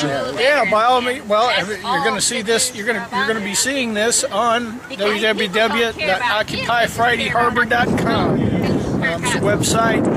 you? Yeah, by all means. Well, you're going to see this. You're going to be seeing this on www.occupyfridayharbor.com. It's a website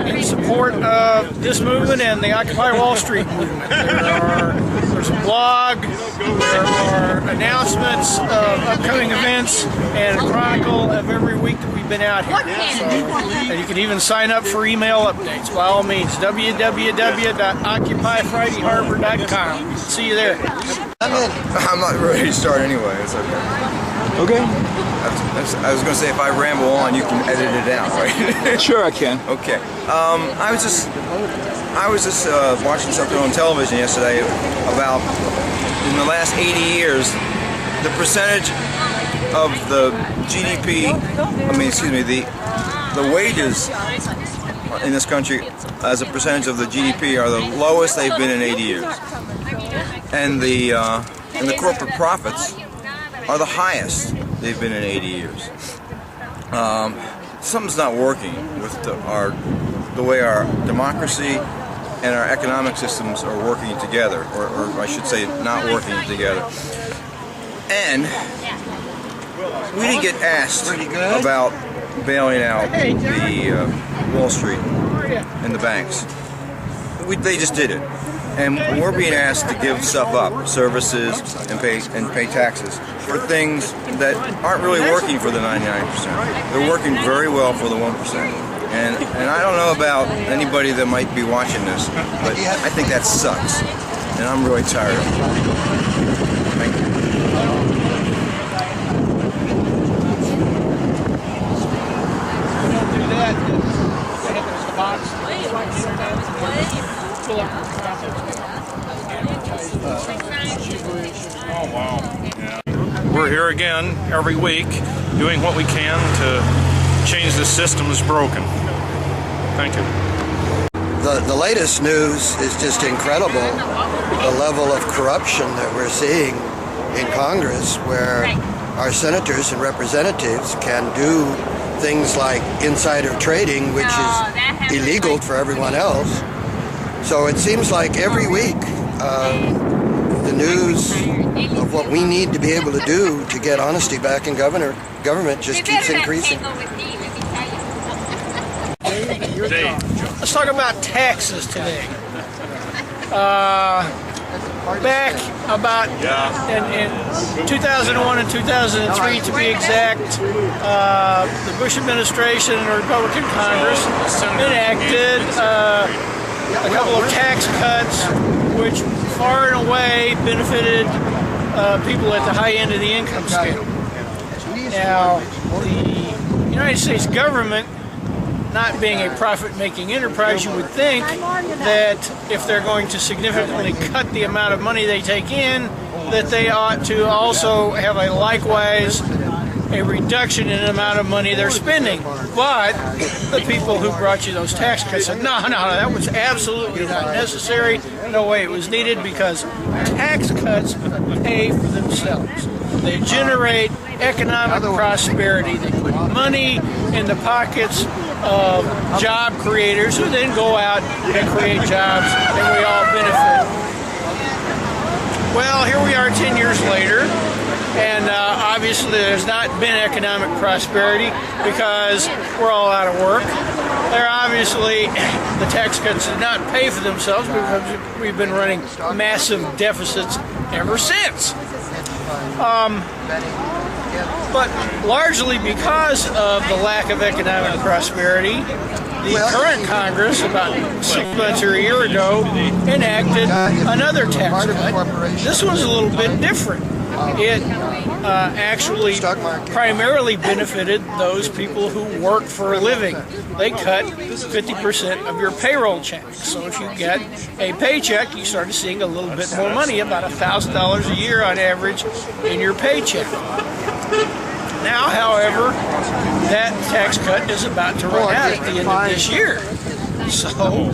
in support of this movement and the Occupy Wall Street movement. There's a blog, there are announcements of upcoming events, and a chronicle of every week that we've been out here. So, and you can even sign up for email updates. By all means, www.occupyfridayharbor.com. See you there. I'm not ready to start anyway. It's okay. Okay. I was going to say, if I ramble on, you can edit it out, right? Sure, I can. Okay. I was just watching something on television yesterday about, in the last 80 years, the percentage of the GDP, the wages in this country as a percentage of the GDP are the lowest they've been in 80 years. And the corporate profits are the highest they've been in 80 years. Something's not working with the way our democracy and our economic systems are working together, or I should say not working together. And we didn't get asked about bailing out the Wall Street and the banks. They just did it. And we're being asked to give stuff up, services, and pay taxes for things that aren't really working for the 99%. They're working very well for the 1%. And I don't know about anybody that might be watching this, but I think that sucks. And I'm really tired of it. Thank you. Don't do that. There's the box. Oh, wow. Yeah. We're here again every week doing what we can to change the system that's broken. Thank you. The latest news is just incredible. The level of corruption that we're seeing in Congress, where our senators and representatives can do things like insider trading, which is illegal for everyone else. So it seems like every week the news of what we need to be able to do to get honesty back in government just keeps increasing. Let's talk about taxes today. Back about in 2001 and 2003, to be exact, the Bush administration and the Republican Congress enacted a couple of tax cuts which far and away benefited people at the high end of the income scale. Now, the United States government, not being a profit-making enterprise, you would think that if they're going to significantly cut the amount of money they take in, that they ought to also have a reduction in the amount of money they're spending. But the people who brought you those tax cuts said, no, that was absolutely not necessary. No way it was needed, because tax cuts pay for themselves. They generate economic prosperity. They put money in the pockets of job creators who then go out and create jobs, and we all benefit. Well, here we are 10 years later, and obviously there's not been economic prosperity because we're all out of work. The tax cuts did not pay for themselves because we've been running massive deficits ever since. But largely because of the lack of economic prosperity, the current Congress, about 6 months or a year ago, enacted another tax cut. This one's a little bit different. It actually primarily benefited those people who work for a living. They cut 50% of your payroll checks. So if you get a paycheck, you start seeing a little bit more money, about $1,000 a year on average in your paycheck. Now, however, that tax cut is about to run out at the end of this year. So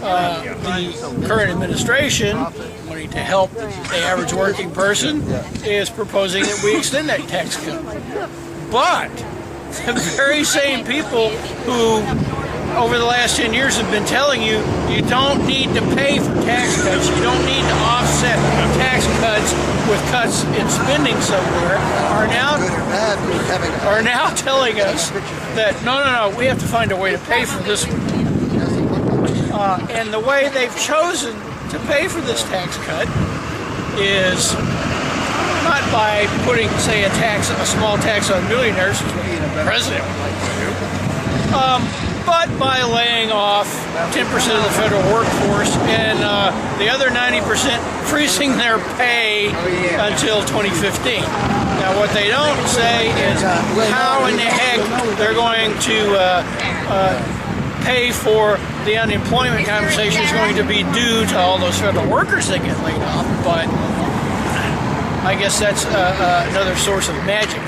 the current administration, wanting to help the average working person, is proposing that we extend that tax cut. But the very same people who over the last 10 years have been telling you you don't need to pay for tax cuts, you don't need to offset tax cuts with cuts in spending somewhere, are now telling us that no, we have to find a way to pay for this one. And the way they've chosen to pay for this tax cut is not by putting, say, a small tax on millionaires, which the president would like to do, but by laying off 10% of the federal workforce and the other 90% freezing their pay until 2015. Now, what they don't say is how in the heck they're going to pay for the unemployment conversation is going to be due to all those federal workers that get laid off, but I guess that's another source of magic.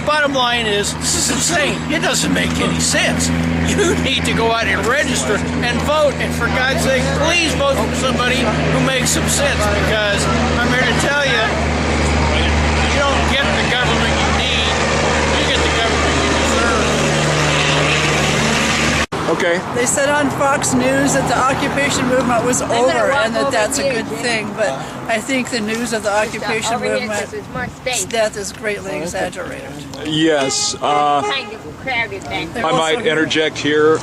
Bottom line is, this is insane. It doesn't make any sense. You need to go out and register and vote, and for God's sake, please vote for somebody who makes some sense, because I'm here to tell you, you don't get the government you need, you get the government you deserve. Okay. They said on Fox News that the occupation movement was over and that that's a good thing, but I think the news of the occupation movement's death is greatly exaggerated. Yes. I might interject here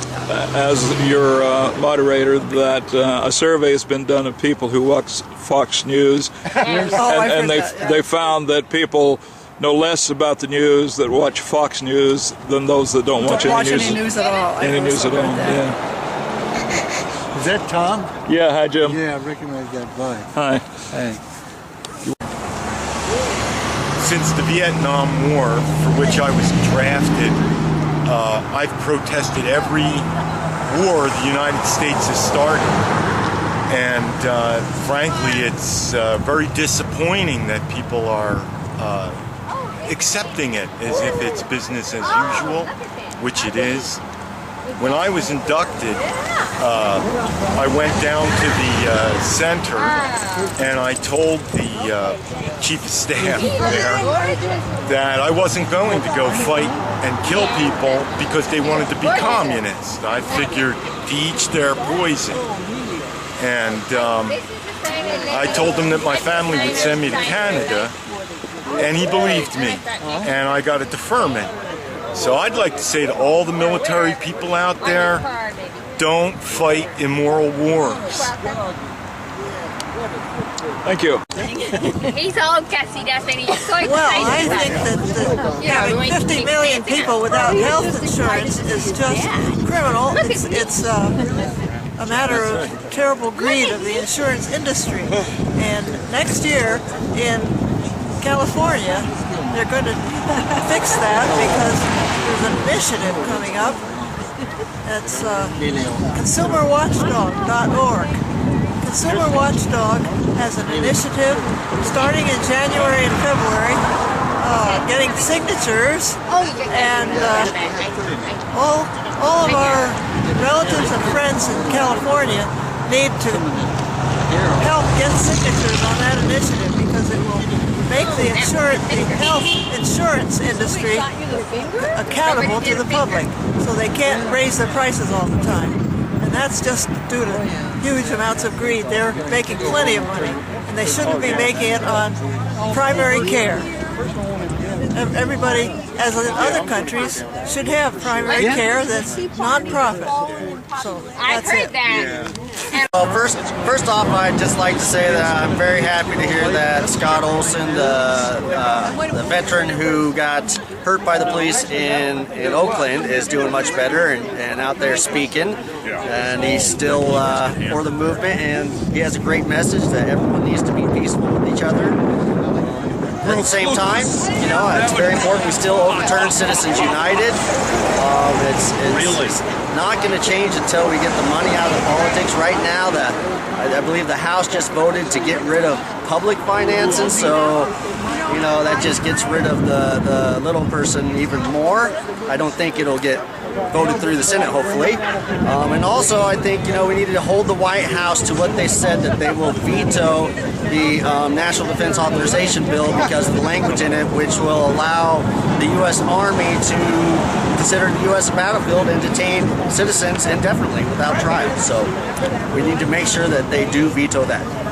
as your moderator that a survey has been done of people who watch Fox News, and they found that people know less about the news that watch Fox News than those that don't watch any news at all. Any news at all, yeah. Is that Tom? Yeah, hi Jim. Yeah, I recognize that voice. Hi. Hey. Since the Vietnam War, for which I was drafted, I've protested every war the United States has started. And frankly, it's very disappointing that people are accepting it as if it's business as usual, which it is. When I was inducted, I went down to the center and I told the chief of staff there that I wasn't going to go fight and kill people because they wanted to be communists. I figured to each their poison. And I told him that my family would send me to Canada, and he believed me, and I got a deferment. So I'd like to say to all the military people out there, don't fight immoral wars. Thank you. He's all gussy up and he's so excited. Well, I think that having 50 million people without health insurance is just criminal. It's a matter of terrible greed of the insurance industry. And next year in California, they're going to fix that because there's an initiative coming up. It's consumerwatchdog.org. Consumer Watchdog has an initiative starting in January and February, getting signatures, and all of our relatives and friends in California need to help get signatures on that initiative because it will make the health insurance industry accountable to the public, so they can't raise their prices all the time. And that's just due to huge amounts of greed. They're making plenty of money, and they shouldn't be making it on primary care. Everybody, as in other countries, should have primary care that's non-profit. So I've that's heard it. that. Well, first off, I'd just like to say that I'm very happy to hear that Scott Olson, the veteran who got hurt by the police in Oakland, is doing much better and out there speaking. And he's still for the movement, and he has a great message that everyone needs to be peaceful with each other. At the same time, you know, it's very important we still overturn Citizens United. It's not going to change until we get the money out of politics. Right now, I believe the House just voted to get rid of public financing, so you know that just gets rid of the little person even more. I don't think it'll get voted through the Senate, hopefully. And also, I think, we need to hold the White House to what they said, that they will veto the National Defense Authorization Bill because of the language in it, which will allow the U.S. Army to consider the U.S. a battlefield and detain citizens indefinitely without trial. So we need to make sure that they do veto that.